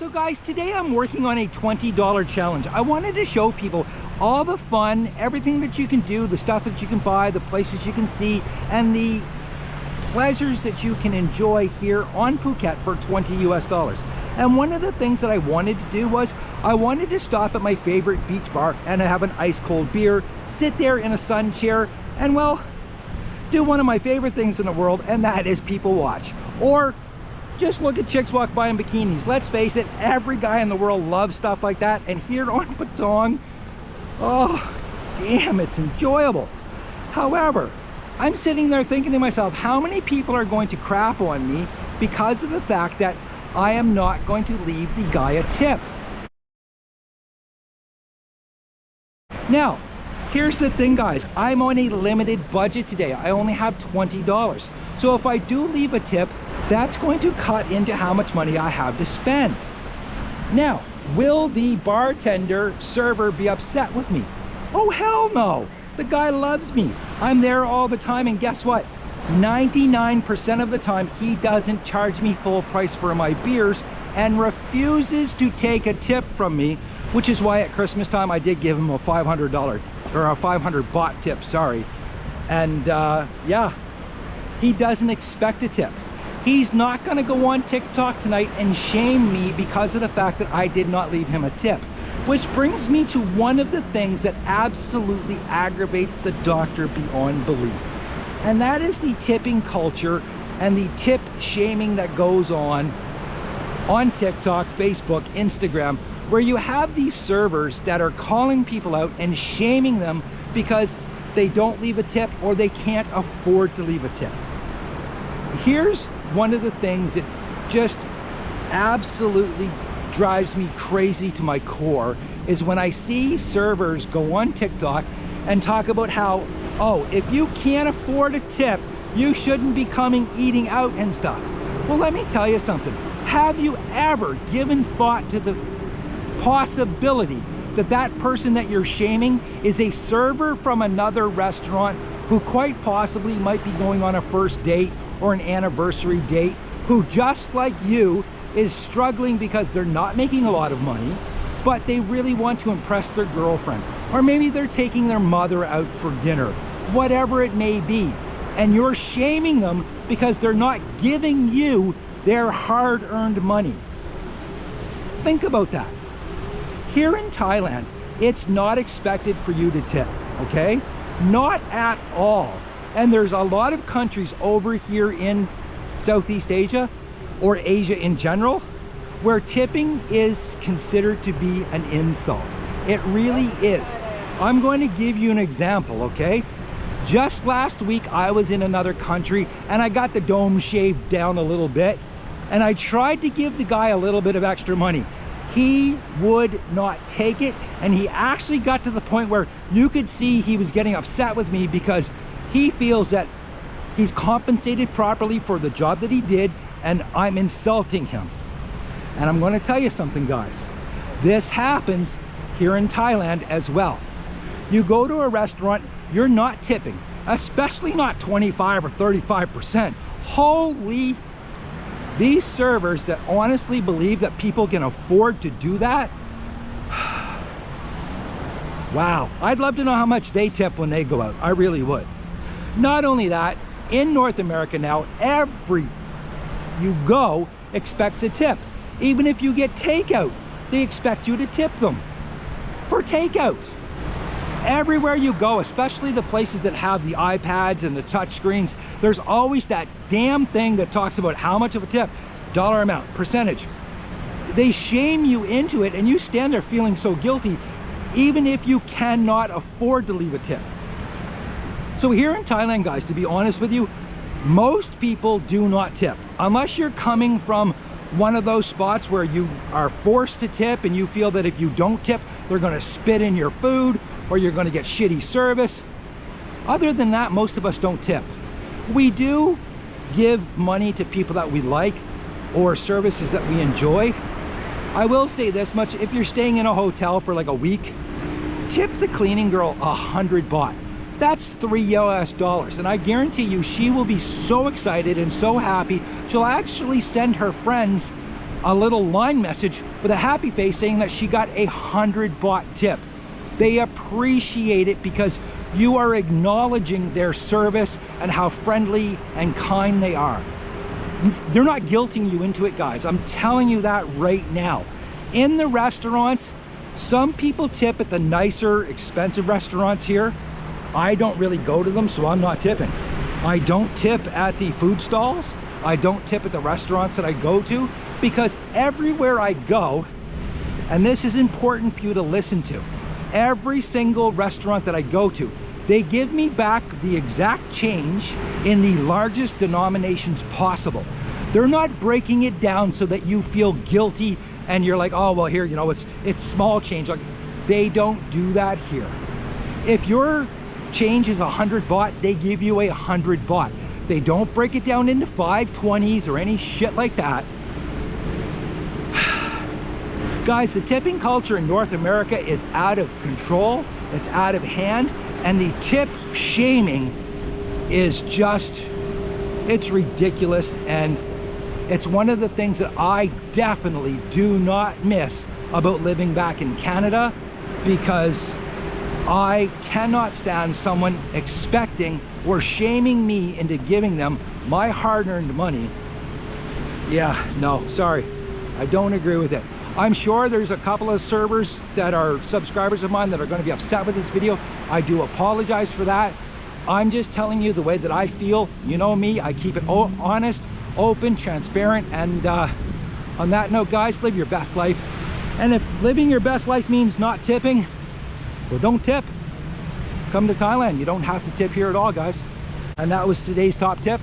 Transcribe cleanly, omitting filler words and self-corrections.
So guys, today I'm working on a $20 challenge. I wanted to show people all the fun, everything that you can do, the stuff that you can buy, the places you can see, and the pleasures that you can enjoy here on Phuket for $20 US. And one of the things that I wanted to do was I wanted to stop at my favorite beach bar and have an ice cold beer, sit there in a sun chair, and well, do one of my favorite things in the world, and that is people watch. Or just look at chicks walk by in bikinis. Let's face it, every guy in the world loves stuff like that. And here on Patong, oh, damn, it's enjoyable. However, I'm sitting there thinking to myself, how many people are going to crap on me because of the fact that I am not going to leave the guy a tip? Now, here's the thing, guys. I'm on a limited budget today. I only have $20. So if I do leave a tip, that's going to cut into how much money I have to spend. Now, will the bartender server be upset with me? Oh, hell no. The guy loves me. I'm there all the time, and guess what? 99% of the time, he doesn't charge me full price for my beers and refuses to take a tip from me, which is why at Christmas time I did give him a $500 or a 500 baht tip, sorry. And yeah, he doesn't expect a tip. He's not gonna go on TikTok tonight and shame me because of the fact that I did not leave him a tip. Which brings me to one of the things that absolutely aggravates the doctor beyond belief. And that is the tipping culture and the tip shaming that goes on TikTok, Facebook, Instagram, where you have these servers that are calling people out and shaming them because they don't leave a tip or they can't afford to leave a tip. Here's one of the things that just absolutely drives me crazy to my core is when I see servers go on TikTok and talk about how, oh, if you can't afford a tip, you shouldn't be coming eating out and stuff. Well, let me tell you something. Have you ever given thought to the possibility that that person that you're shaming is a server from another restaurant who quite possibly might be going on a first date or an anniversary date, who just like you is struggling because they're not making a lot of money, but they really want to impress their girlfriend, or maybe they're taking their mother out for dinner, whatever it may be, and you're shaming them because they're not giving you their hard-earned money. Think about that. Here in Thailand, it's not expected for you to tip, okay? Not at all. And there's a lot of countries over here in Southeast Asia, or Asia in general, where tipping is considered to be an insult. It really is. I'm going to give you an example, okay? Just last week, I was in another country and I got the dome shaved down a little bit, and I tried to give the guy a little bit of extra money. He would not take it, and he actually got to the point where you could see he was getting upset with me because he feels that he's compensated properly for the job that he did, and I'm insulting him. And I'm going to tell you something, guys. This happens here in Thailand as well. You go to a restaurant, you're not tipping, especially not 25 or 35%. Holy, these servers that honestly believe that people can afford to do that, wow, I'd love to know how much they tip when they go out. I really would. Not only that, in North America now, every you go expects a tip. Even if you get takeout, they expect you to tip them for takeout. Everywhere you go, especially the places that have the iPads and the touch screens, there's always that damn thing that talks about how much of a tip, dollar amount, percentage. They shame you into it, and you stand there feeling so guilty, even if you cannot afford to leave a tip. So here in Thailand, guys, to be honest with you, most people do not tip. Unless you're coming from one of those spots where you are forced to tip and you feel that if you don't tip, they're gonna spit in your food or you're gonna get shitty service. Other than that, most of us don't tip. We do give money to people that we like or services that we enjoy. I will say this much, if you're staying in a hotel for like a week, tip the cleaning girl 100 baht. That's $3 US, and I guarantee you she will be so excited and so happy she'll actually send her friends a little line message with a happy face saying that she got a 100 baht tip. They appreciate it because you are acknowledging their service and how friendly and kind they are. They're not guilting you into it, guys. I'm telling you that right now. In the restaurants, some people tip at the nicer, expensive restaurants here. I don't really go to them, so I'm not tipping. I don't tip at the food stalls. I don't tip at the restaurants that I go to, because everywhere I go, and this is important for you to listen to, every single restaurant that I go to, they give me back the exact change in the largest denominations possible. They're not breaking it down so that you feel guilty and you're like, oh, well, here, you know, it's small change. Like, they don't do that here. If your change is 100 baht, they give you 100 baht. They don't break it down into 520s or any shit like that. Guys, the tipping culture in North America is out of control. It's out of hand. And the tip shaming is just, it's ridiculous. And it's one of the things that I definitely do not miss about living back in Canada, because I cannot stand someone expecting or shaming me into giving them my hard-earned money. Yeah, no, sorry. I don't agree with it. I'm sure there's a couple of servers that are subscribers of mine that are going to be upset with this video. I do apologize for that. I'm just telling you the way that I feel. You know me, I keep it honest, open, transparent, and on that note, guys, live your best life. And if living your best life means not tipping, well, don't tip. Come to Thailand. You don't have to tip here at all, guys. And that was today's top tip.